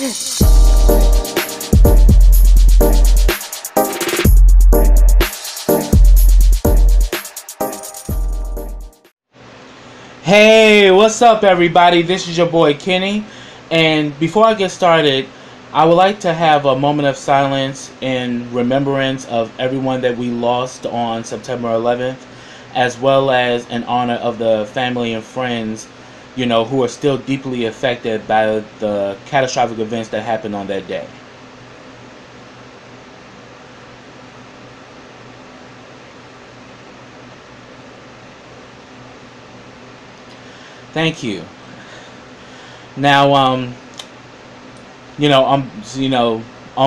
Hey, what's up everybody? This is your boy Kenny, and before I get started, I would like to have a moment of silence in remembrance of everyone that we lost on September 11th, as well as in honor of the family and friends, who are still deeply affected by the catastrophic events that happened on that day. Thank you. Now, on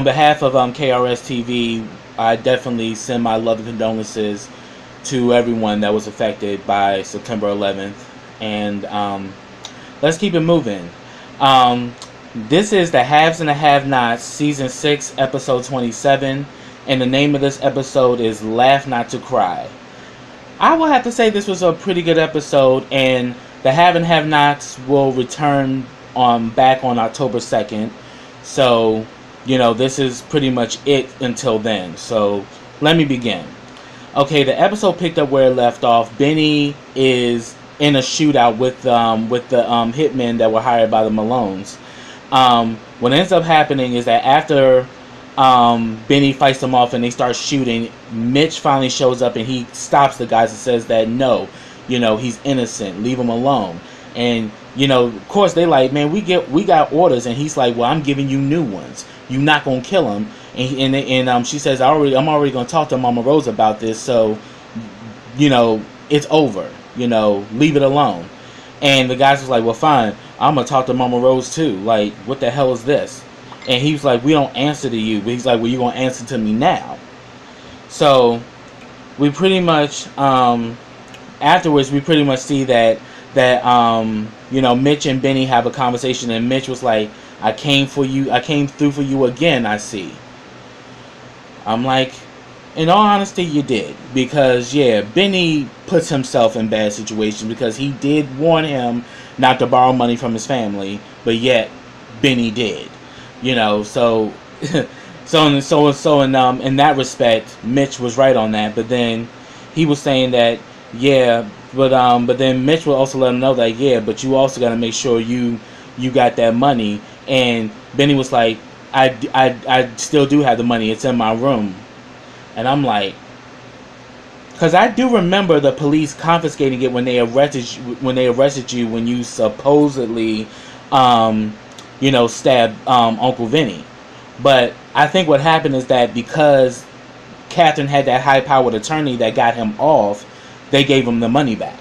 behalf of KRS TV, I definitely send my love and condolences to everyone that was affected by September 11th, and let's keep it moving. This is the Haves and the Have-Nots, Season 6, Episode 27, and the name of this episode is Laugh Not to Cry. I will have to say this was a pretty good episode, and the Have and Have-Nots will return back on October 2nd. So, this is pretty much it until then. So, let me begin. Okay, the episode picked up where it left off. Benny is in a shootout with the hitmen that were hired by the Malones. What ends up happening is that after Benny fights them off and they start shooting, Mitch finally shows up and he stops the guys and says that no, he's innocent, leave him alone. And of course they like, man, we got orders, and he's like, well, I'm giving you new ones, you're not gonna kill him. And she says, I'm already gonna talk to Mama Rose about this, so it's over, leave it alone. And the guys was like, well, fine, I'm gonna talk to Mama Rose too, like, what the hell is this? And he was like, we don't answer to you. But he's like, well, you're gonna answer to me now. So we pretty much afterwards, we pretty much see that Mitch and Benny have a conversation, and Mitch was like, I came through for you again, I see. I'm like, in all honesty, you did. Because, yeah, Benny puts himself in bad situations because he did warn him not to borrow money from his family, but yet Benny did. So in that respect, Mitch was right on that. But then he was saying that, yeah, but then Mitch will also let him know that, yeah, but you also got to make sure you got that money. And Benny was like, I still do have the money, it's in my room. And I'm like, because I do remember the police confiscating it when they arrested you when you supposedly stabbed Uncle Vinny. But I think what happened is that because Catherine had that high-powered attorney that got him off, they gave him the money back.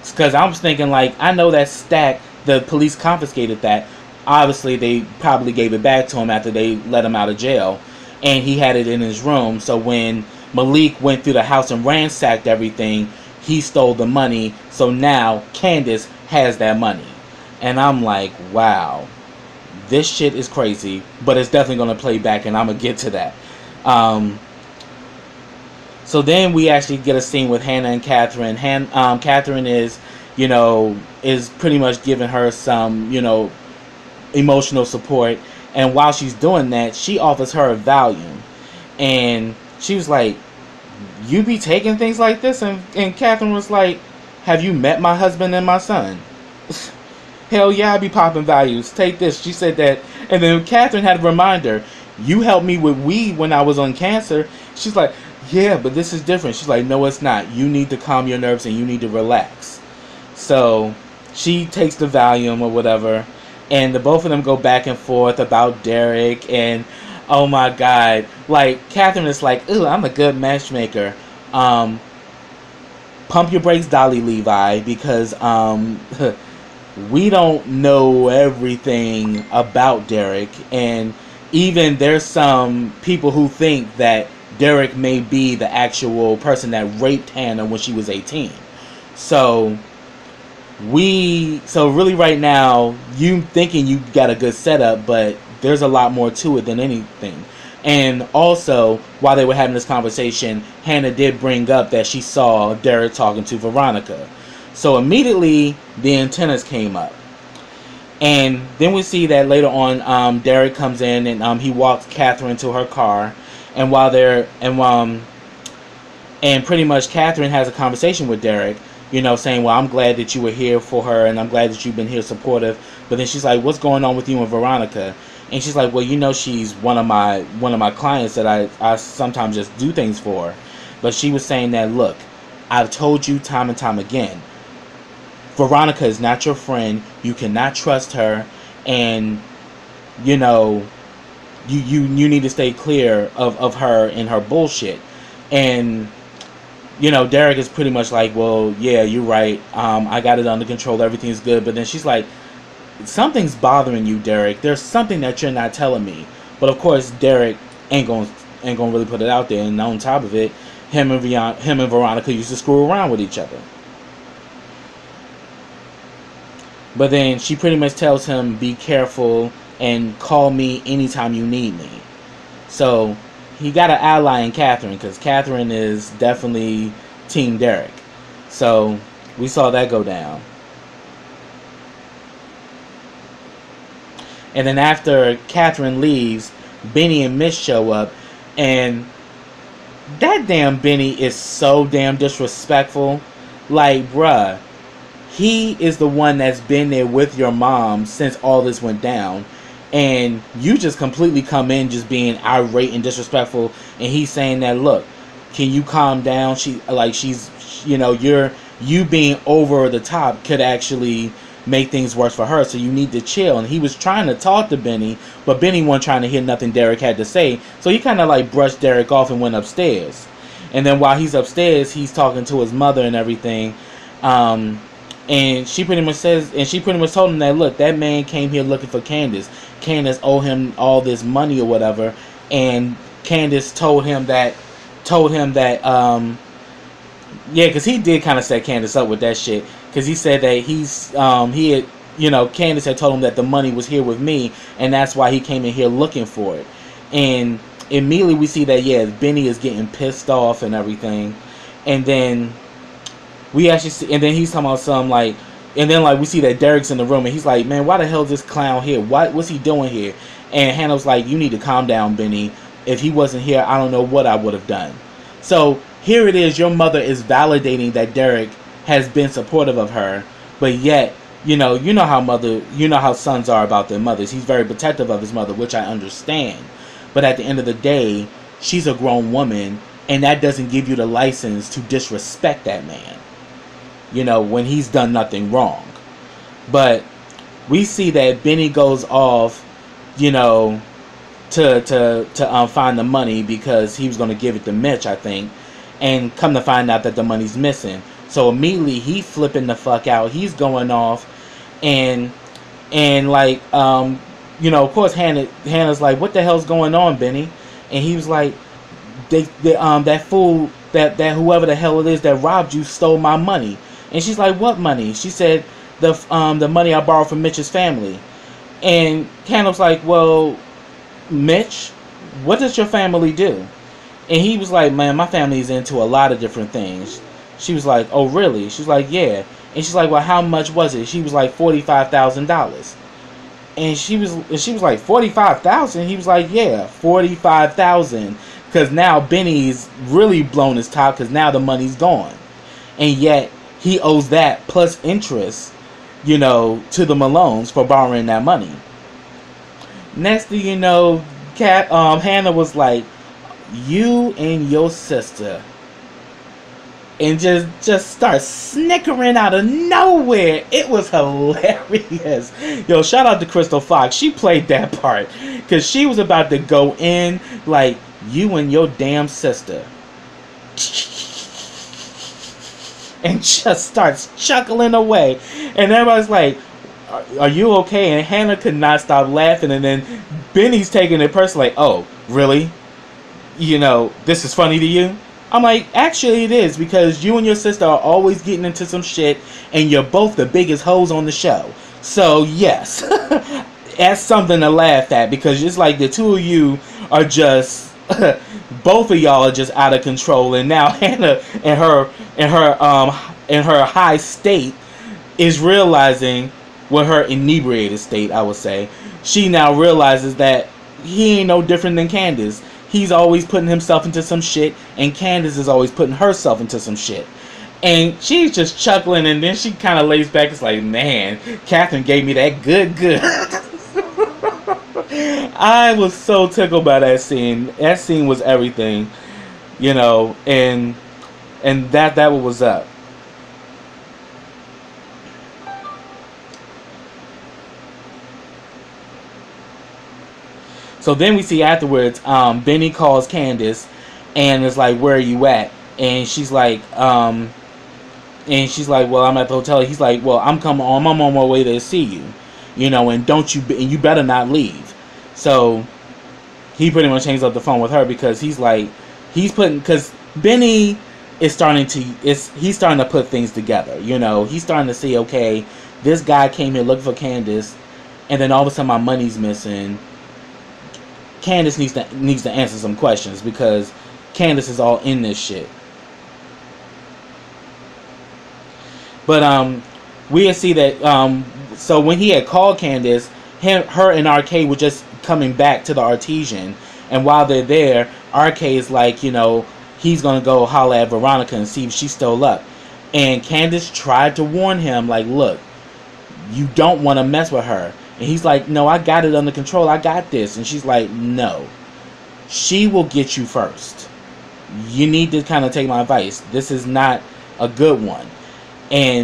Because I was thinking, like, I know that stack, the police confiscated that. Obviously, they probably gave it back to him after they let him out of jail. And he had it in his room. So when Malik went through the house and ransacked everything, he stole the money. So now Candace has that money. And I'm like, wow. This shit is crazy. But it's definitely going to play back, and I'm going to get to that. So then we actually get a scene with Hannah and Catherine. Catherine is pretty much giving her some, emotional support. And while she's doing that, she offers her a Valium. And she was like, you be taking things like this? And Catherine was like, have you met my husband and my son? Hell yeah, I be popping Valiums. Take this. She said that. And then Catherine had a reminder. You helped me with weed when I was on cancer. She's like, yeah, but this is different. She's like, no, it's not. You need to calm your nerves and you need to relax. So she takes the Valium or whatever, and the both of them go back and forth about Derek. And oh my God, like, Catherine is like, ooh, I'm a good matchmaker. Pump your brakes, Dolly Levi, because we don't know everything about Derek, and even there's some people who think that Derek may be the actual person that raped Hannah when she was 18. So really right now, you thinking you got a good setup, but there's a lot more to it than anything. And also, while they were having this conversation, Hannah did bring up that she saw Derek talking to Veronica. So immediately, the antennas came up. And then we see that later on, Derek comes in and he walks Catherine to her car, and while they're and pretty much Catherine has a conversation with Derek, saying, well, I'm glad that you were here for her, and I'm glad that you've been here supportive. But then she's like, what's going on with you and Veronica? And she's like, well, she's one of my clients that I sometimes just do things for. But she was saying that, look, I've told you time and time again, Veronica is not your friend. You cannot trust her, and you need to stay clear of her and her bullshit. And Derek is pretty much like, well, yeah, you're right. I got it under control. Everything's good. But then she's like, something's bothering you, Derek. There's something that you're not telling me. But of course, Derek ain't gonna really put it out there. And on top of it, him and Veronica used to screw around with each other. But then she pretty much tells him, be careful and call me anytime you need me. So he got an ally in Catherine, because Catherine is definitely Team Derek. So we saw that go down. And then after Catherine leaves, Benny and Mitch show up, and that damn Benny is so damn disrespectful. Like, bruh, he is the one that's been there with your mom since all this went down, and you just completely come in just being irate and disrespectful. And he's saying that, look, can you calm down? You being over the top could actually make things worse for her, so you need to chill. And he was trying to talk to Benny, but Benny wasn't trying to hear nothing Derek had to say, so he kind of like brushed Derek off and went upstairs. And then while he's upstairs, he's talking to his mother and everything. And she pretty much told him that, look, that man came here looking for Candace. Candace owed him all this money or whatever. And Candace told him that, yeah, because he did kind of set Candace up with that shit. Because he said that Candace had told him that the money was here with me, and that's why he came in here looking for it. And immediately we see that, yeah, Benny is getting pissed off and everything. And then we actually see, and then he's talking about some like, and then like we see that Derek's in the room, and he's like, man, why the hell is this clown here? What's he doing here? And Hannah's like, you need to calm down, Benny. If he wasn't here, I don't know what I would have done. So here it is, your mother is validating that Derek has been supportive of her, but yet, you know how sons are about their mothers. He's very protective of his mother, which I understand. But at the end of the day, she's a grown woman, and that doesn't give you the license to disrespect that man, when he's done nothing wrong. But we see that Benny goes off, to find the money, because he was going to give it to Mitch, I think, and come to find out that the money's missing. So immediately he flipping the fuck out. He's going off, and like of course Hannah's like, what the hell's going on, Benny? And he was like, that fool, that whoever the hell it is that robbed you stole my money. And she's like, what money? She said, the money I borrowed from Mitch's family. And Hannah's like, well, Mitch, what does your family do? And he was like, man, my family's into a lot of different things. She was like, oh, really? She's like, yeah. And she's like, well, how much was it? She was like, $45,000. And she was like, $45,000? He was like, yeah, $45,000. Because now Benny's really blown his top, because now the money's gone. And yet he owes that plus interest, to the Malones for borrowing that money. Next thing you know, Hannah was like, you and your sister, and just start snickering out of nowhere. It was hilarious. Yo, shout out to Crystal Fox. She played that part, because she was about to go in like, you and your damn sister, and just starts chuckling away. And everybody's like, are you okay? And Hannah could not stop laughing. And then Benny's taking it personally, like, oh, really? This is funny to you? I'm like, actually it is, because you and your sister are always getting into some shit, and you're both the biggest hoes on the show. So yes, that's something to laugh at, because it's like the two of you are just, both of y'all are just out of control. And now Hannah in her high state is realizing, with her inebriated state, I would say, she now realizes that he ain't no different than Candace. He's always putting himself into some shit, and Candace is always putting herself into some shit. And she's just chuckling, and then she kind of lays back. It's like, man, Catherine gave me that good. I was so tickled by that scene. That scene was everything, you know, and that what was up. So then we see afterwards, Benny calls Candace and is like, "Where are you at?" And she's like, "Well, I'm at the hotel." He's like, "Well, I'm on my way to see you, you know, and you better not leave." So he pretty much hangs up the phone with her because because Benny is starting to put things together. You know, he's starting to see, okay, this guy came here looking for Candace, and then all of a sudden my money's missing. Candace needs to answer some questions because Candace is all in this shit. But we see that so when he had called Candace, her and RK were just coming back to the Artesian, and while they're there, RK is like, you know, he's gonna go holler at Veronica and see if she's still up. And Candace tried to warn him, like, look, you don't want to mess with her. And he's like, no, I got it under control. I got this. And she's like, no, she will get you first. You need to kind of take my advice. This is not a good one.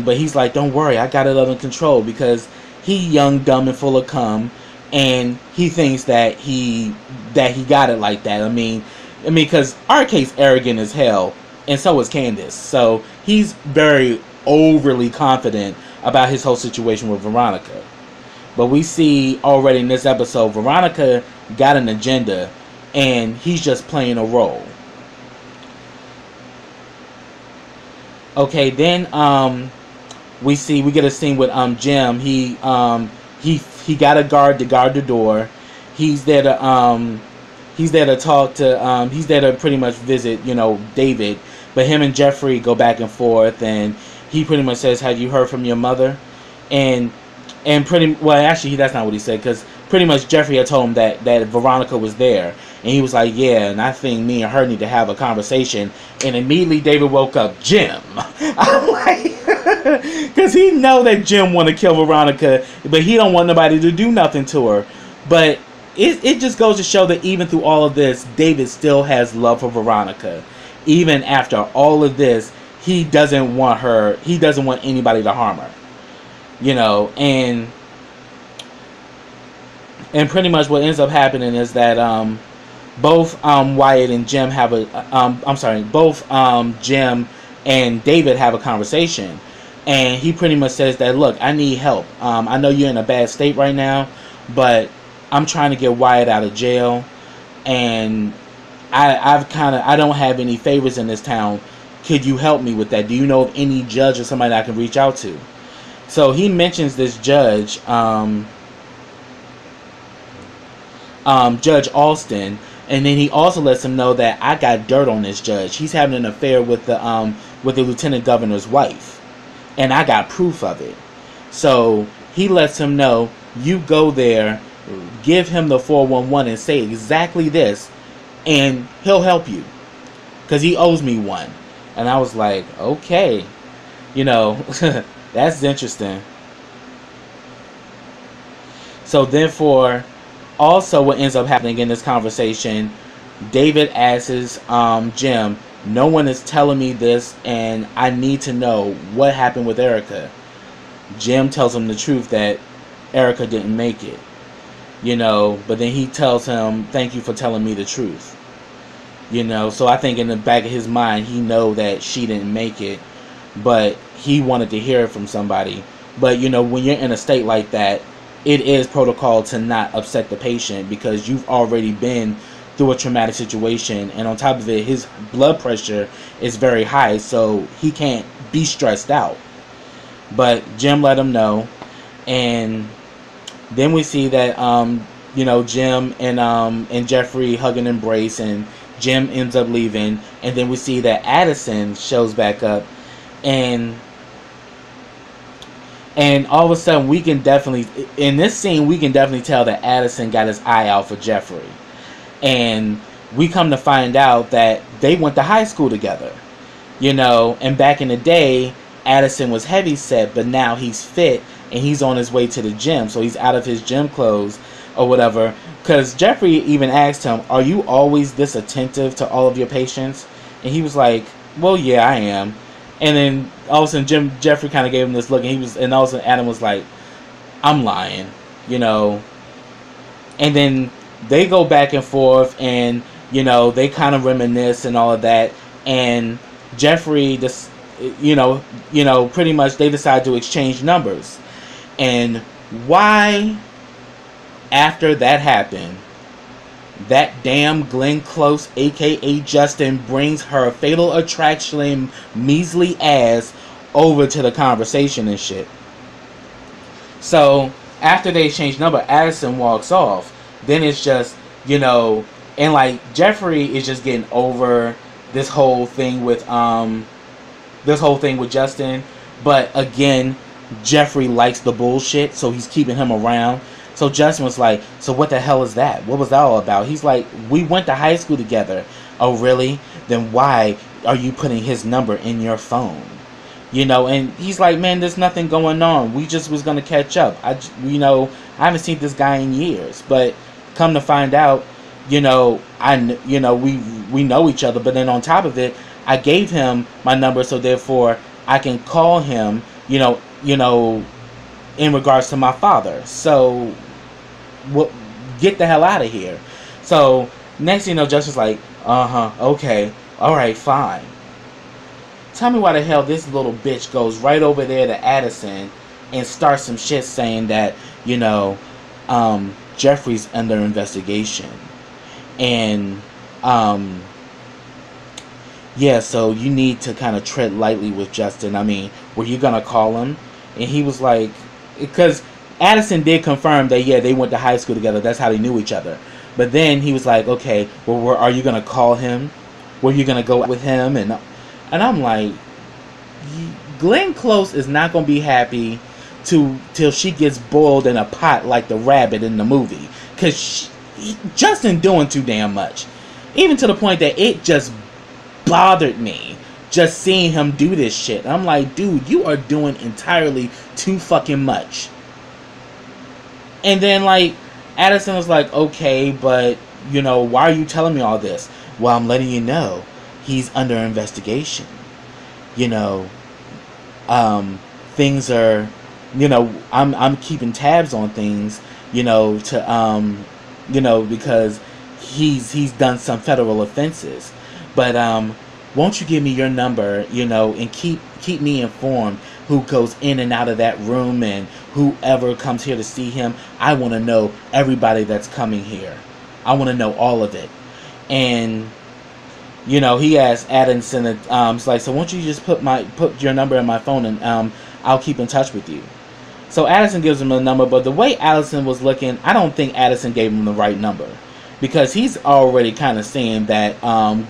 But he's like, don't worry, I got it under control, because he young, dumb, and full of cum, and he thinks that he got it like that. I mean, because RK's arrogant as hell, and so is Candace. So he's very overly confident about his whole situation with Veronica. But we see already in this episode, Veronica got an agenda, and he's just playing a role. Okay, then we get a scene with Jim. He got a guard to guard the door. He's there to talk to he's there to pretty much visit, you know, David. But him and Jeffrey go back and forth, and he pretty much says, "Have you heard from your mother?" And actually, that's not what he said, because pretty much Jeffrey had told him that Veronica was there, and he was like, yeah, and I think me and her need to have a conversation. And immediately David woke up, Jim. I'm like, because he know that Jim want to kill Veronica, but he don't want nobody to do nothing to her. But it just goes to show that even through all of this, David still has love for Veronica. Even after all of this, he doesn't want anybody to harm her. You know, and pretty much what ends up happening is that both Wyatt and Jim have both Jim and David have a conversation, and he pretty much says that, look, I need help. I know you're in a bad state right now, but I'm trying to get Wyatt out of jail, and I don't have any favors in this town. Could you help me with that? Do you know of any judge or somebody that I can reach out to? So he mentions this judge, Judge Alston, and then he also lets him know that I got dirt on this judge. He's having an affair with the lieutenant governor's wife, and I got proof of it. So he lets him know, you go there, give him the 411 and say exactly this, and he'll help you, because he owes me one. And I was like, okay, you know. That's interesting. So therefore, also what ends up happening in this conversation, David asks Jim, no one is telling me this, and I need to know what happened with Erica. Jim tells him the truth, that Erica didn't make it. You know, but then he tells him, thank you for telling me the truth. You know, so I think in the back of his mind, he know that she didn't make it, but he wanted to hear it from somebody. But, you know, when you're in a state like that, it is protocol to not upset the patient, because you've already been through a traumatic situation, and on top of it, his blood pressure is very high, so he can't be stressed out. But Jim let him know, and then we see that you know, Jim and Jeffrey hug and embrace, and Jim ends up leaving, and then we see that Addison shows back up, and And all of a sudden, we can definitely, in this scene, we can definitely tell that Addison got his eye out for Jeffrey. And we come to find out that they went to high school together. You know, and back in the day, Addison was heavy set, but now he's fit and he's on his way to the gym. So he's out of his gym clothes or whatever. Because Jeffrey even asked him, "Are you always this attentive to all of your patients?" And he was like, "Well, yeah, I am." And then all of a sudden, Jeffrey kind of gave him this look, and all of a sudden, Adam was like, "I'm lying," you know. And then they go back and forth, and you know, they kind of reminisce and all of that. And Jeffrey, just pretty much they decide to exchange numbers. And why, after that happened, that damn Glenn Close, aka Justin, brings her fatal attraction measly ass over to the conversation and shit. So after they exchange number, Addison walks off. Then it's just, you know, and like Jeffrey is just getting over this whole thing with Justin. But again, Jeffrey likes the bullshit, so he's keeping him around. So Justin was like, "So what the hell is that? What was that all about?" He's like, "We went to high school together." "Oh, really? Then why are you putting his number in your phone?" You know, and he's like, "Man, there's nothing going on. We just was going to catch up. I haven't seen this guy in years." But come to find out, we know each other. But then on top of it, I gave him my number, so therefore I can call him, in regards to my father. So, get the hell out of here. So, next thing you know, Justin's like, okay, alright, fine. Tell me why the hell this little bitch goes right over there to Addison and starts some shit saying that, Jeffrey's under investigation. And, yeah, so you need to kind of tread lightly with Justin. I mean, were you gonna call him? And he was like, because Addison did confirm that, yeah, they went to high school together. That's how they knew each other. But then he was like, okay, well, are you going to call him? Were you going to go with him? And I'm like, Glenn Close is not going to be happy till she gets boiled in a pot like the rabbit in the movie. Because Justin doing too damn much. Even to the point that it just bothered me. Just seeing him do this shit. I'm like, dude, you are doing entirely too fucking much. And then, like, Addison was like, okay, but, why are you telling me all this? Well, I'm letting you know he's under investigation. Things are, I'm keeping tabs on things, because he's done some federal offenses. But, won't you give me your number, and keep me informed who goes in and out of that room and whoever comes here to see him. I want to know everybody that's coming here. I want to know all of it. And, he asked Addison, it's like, so won't you just put your number in my phone and I'll keep in touch with you. So Addison gives him a number, but the way Addison was looking, I don't think Addison gave him the right number. Because he's already kind of saying that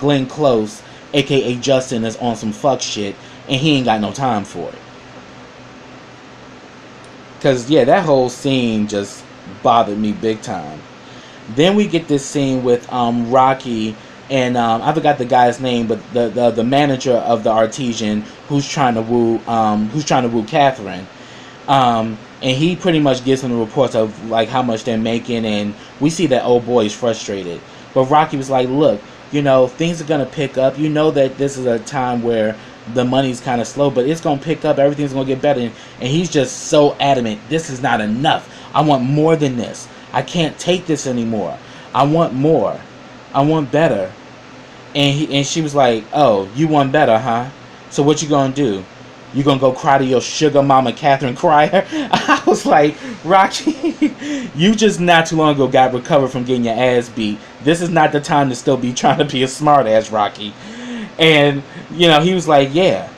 Glenn Close, aka Justin, is on some fuck shit and he ain't got no time for it. Because, yeah, that whole scene just bothered me big time. Then we get this scene with Rocky and I forgot the guy's name, but the manager of the Artesian who's trying to woo Catherine. And he pretty much gives him the reports of like how much they're making, and we see that old boy is frustrated. But Rocky was like, look, things are gonna pick up. You know that this is a time where the money's kind of slow, but it's gonna pick up. Everything's gonna get better. And he's just so adamant. This is not enough. I want more than this. I can't take this anymore. I want more. I want better. And she was like, oh, you want better, huh? So what you gonna do? You gonna go cry to your sugar mama, Catherine Cryer? I was like, Rocky, you just not too long ago got recovered from getting your ass beat. This is not the time to still be trying to be a smart ass, Rocky. And, he was like, yeah,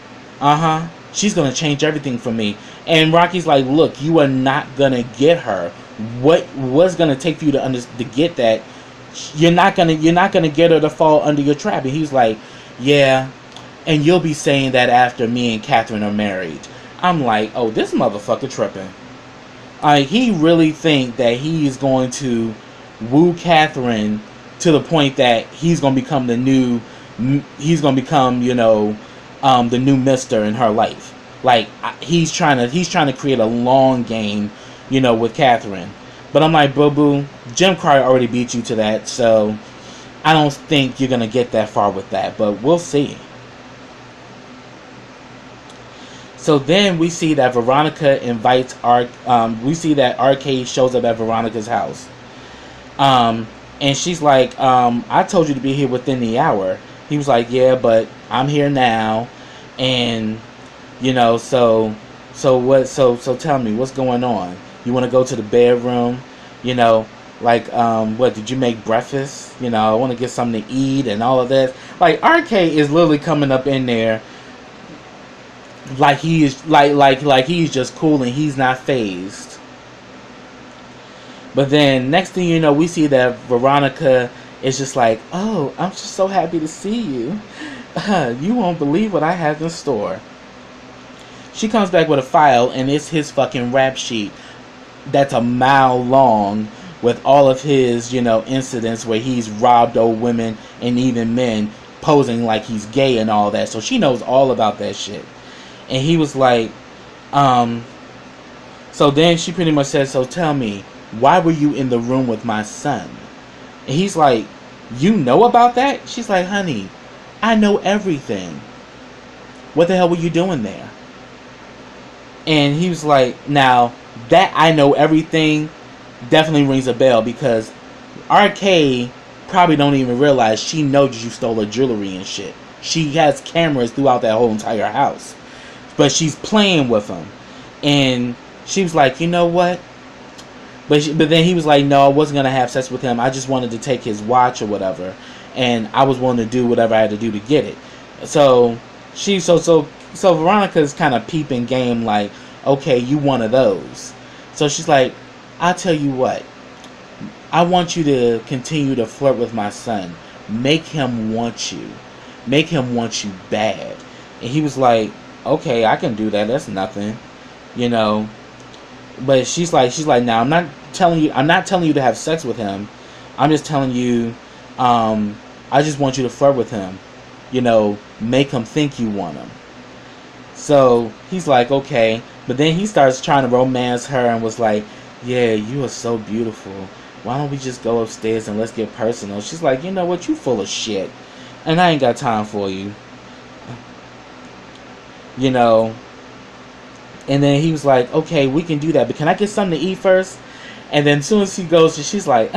she's gonna change everything for me. And Rocky's like, look, you are not gonna get her. What was gonna take for you to get that? You're not gonna get her to fall under your trap. And he's like, yeah. And you'll be saying that after me and Catherine are married. I'm like, oh, this motherfucker tripping. Like, he really think that he is going to woo Catherine to the point that he's going to become the new, the new Mister in her life. Like, he's trying to create a long game, with Catherine. But I'm like, boo boo, Jim Cryer already beat you to that, so I don't think you're gonna get that far with that. But we'll see. So then we see that Veronica invites we see that Arcade shows up at Veronica's house. And she's like, I told you to be here within the hour. He was like, yeah, but I'm here now. And, so tell me, what's going on? You want to go to the bedroom? What, did you make breakfast? I want to get something to eat and all of that. Like, RK is literally coming up in there like he is like he's just cool and he's not phased. But then next thing you know, we see that Veronica is just like, oh, I'm just so happy to see you. You won't believe what I have in store. She comes back with a file, and it's his fucking rap sheet that's a mile long with all of his, incidents where he's robbed old women and even men, posing like he's gay and all that. So she knows all about that shit. And he was like, so then she pretty much said, so tell me, why were you in the room with my son? And he's like, you know about that? She's like, honey, I know everything. What the hell were you doing there? And he was like, now, that I know everything definitely rings a bell, because RK probably don't even realize she knows you stole her jewelry and shit. She has cameras throughout that whole entire house. But she's playing with him. And she was like, you know what? But then he was like, no, I wasn't going to have sex with him. I just wanted to take his watch or whatever. And I was willing to do whatever I had to do to get it. So Veronica's kind of peeping game like, okay, you one of those. So she's like, I'll tell you what. I want you to continue to flirt with my son. Make him want you. Make him want you bad. And he was like, okay, I can do that. That's nothing. But she's like, now I'm not telling you to have sex with him. I'm just telling you, I just want you to flirt with him. Make him think you want him. So he's like, okay. But then he starts trying to romance her and was like, yeah, you are so beautiful. Why don't we just go upstairs and let's get personal? She's like, you know what? You full of shit. And I ain't got time for you. And then he was like, okay, we can do that, but can I get something to eat first? And then as soon as he goes, she's like,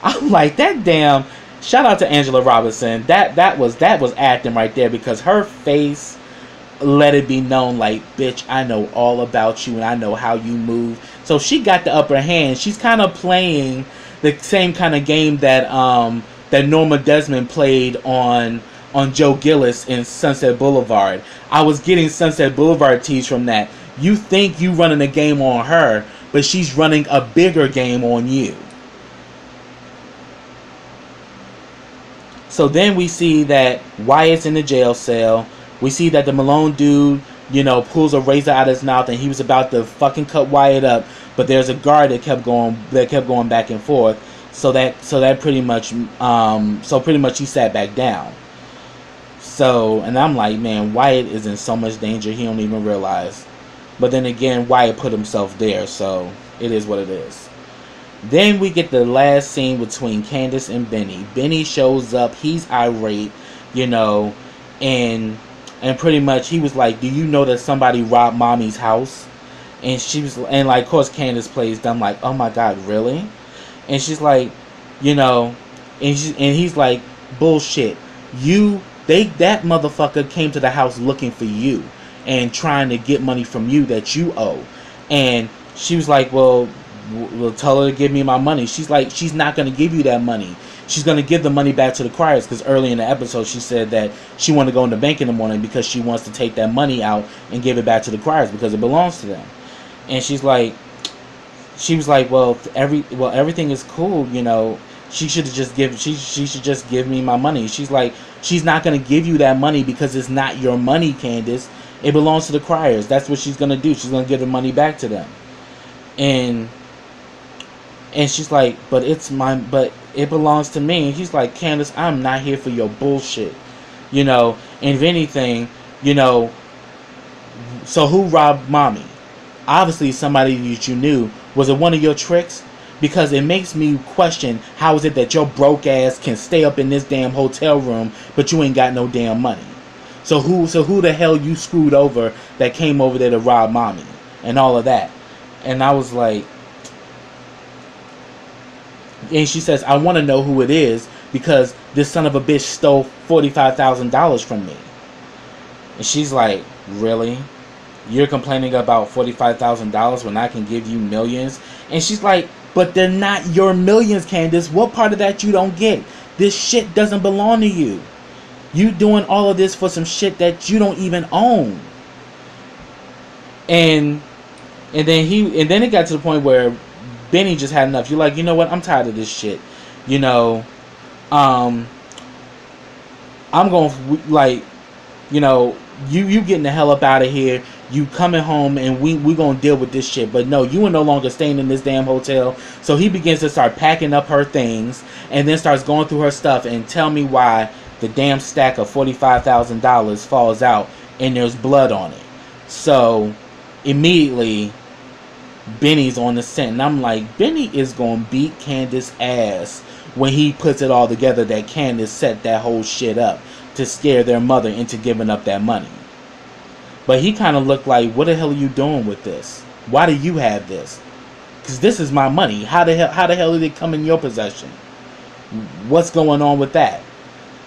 I'm like, that damn, shout out to Angela Robinson. That was acting right there, because her face let it be known like, bitch, I know all about you and I know how you move. So she got the upper hand. She's kind of playing the same kind of game that that Norma Desmond played on Joe Gillis in Sunset Boulevard. I was getting Sunset Boulevard tease from that. You think you running a game on her, but she's running a bigger game on you. So then we see that Wyatt's in the jail cell. We see that the Malone dude, pulls a razor out of his mouth, and he was about to fucking cut Wyatt up, but there's a guard that kept going back and forth. So pretty much he sat back down. So, and I'm like, man, Wyatt is in so much danger he don't even realize. But then again, Wyatt put himself there, so it is what it is. Then we get the last scene between Candace and Benny. Benny shows up, he's irate, and pretty much he was like, do you know that somebody robbed mommy's house? And she was, and like, of course Candace plays dumb, like, oh my god, really? And she's like, and he's like, bullshit. That motherfucker came to the house looking for you and trying to get money from you that you owe. And she was like, well, tell her to give me my money. She's like, she's not going to give you that money. She's going to give the money back to the Criers, because early in the episode she said that she wanted to go in the bank in the morning because she wants to take that money out and give it back to the Criers because it belongs to them. And she was like, well, everything is cool, she should just give me my money. She's like, she's not gonna give you that money because it's not your money, Candace. It belongs to the criers. That's what she's gonna do. She's gonna give the money back to them. And she's like, but it belongs to me. And he's like, Candace, I'm not here for your bullshit. You know, and if anything, you know, so who robbed mommy? Obviously somebody that you knew. Was it one of your tricks? Because it makes me question, how is it that your broke ass can stay up in this damn hotel room, but you ain't got no damn money? So who the hell you screwed over that came over there to rob mommy and all of that? And I was like, and she says, I want to know who it is because this son of a bitch stole $45,000 from me. And she's like, really? You're complaining about $45,000 when I can give you millions? And she's like, but they're not your millions, Candace. What part of that you don't get? This shit doesn't belong to you. You doing all of this for some shit that you don't even own. And then it got to the point where Benny just had enough. You're like, you know what? I'm tired of this shit. You know, I'm going, like, you know, you getting the hell up out of here. You coming home and we gonna deal with this shit. But no, you are no longer staying in this damn hotel. So he begins to start packing up her things and then starts going through her stuff and tell me why the damn stack of $45,000 falls out and there's blood on it. So immediately Benny's on the scent, and I'm like, Benny is gonna beat Candace's ass when he puts it all together that Candace set that whole shit up to scare their mother into giving up that money. But he kind of looked like, what the hell are you doing with this? Why do you have this? Because this is my money. How the hell did it come in your possession? What's going on with that?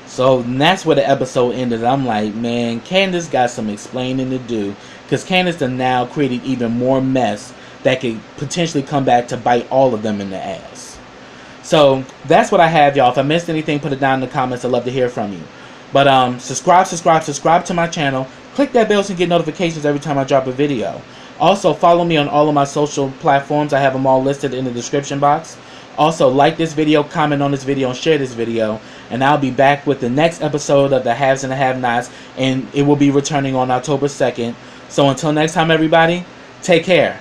So that's where the episode ended. I'm like, man, Candace got some explaining to do. Because Candace has now created even more mess that could potentially come back to bite all of them in the ass. So that's what I have, y'all. If I missed anything, put it down in the comments. I'd love to hear from you. But subscribe to my channel. Click that bell so you get notifications every time I drop a video. Also, follow me on all of my social platforms. I have them all listed in the description box. Also, like this video, comment on this video, and share this video. And I'll be back with the next episode of the Haves and the Have-Nots. And it will be returning on October 2nd. So until next time, everybody, take care.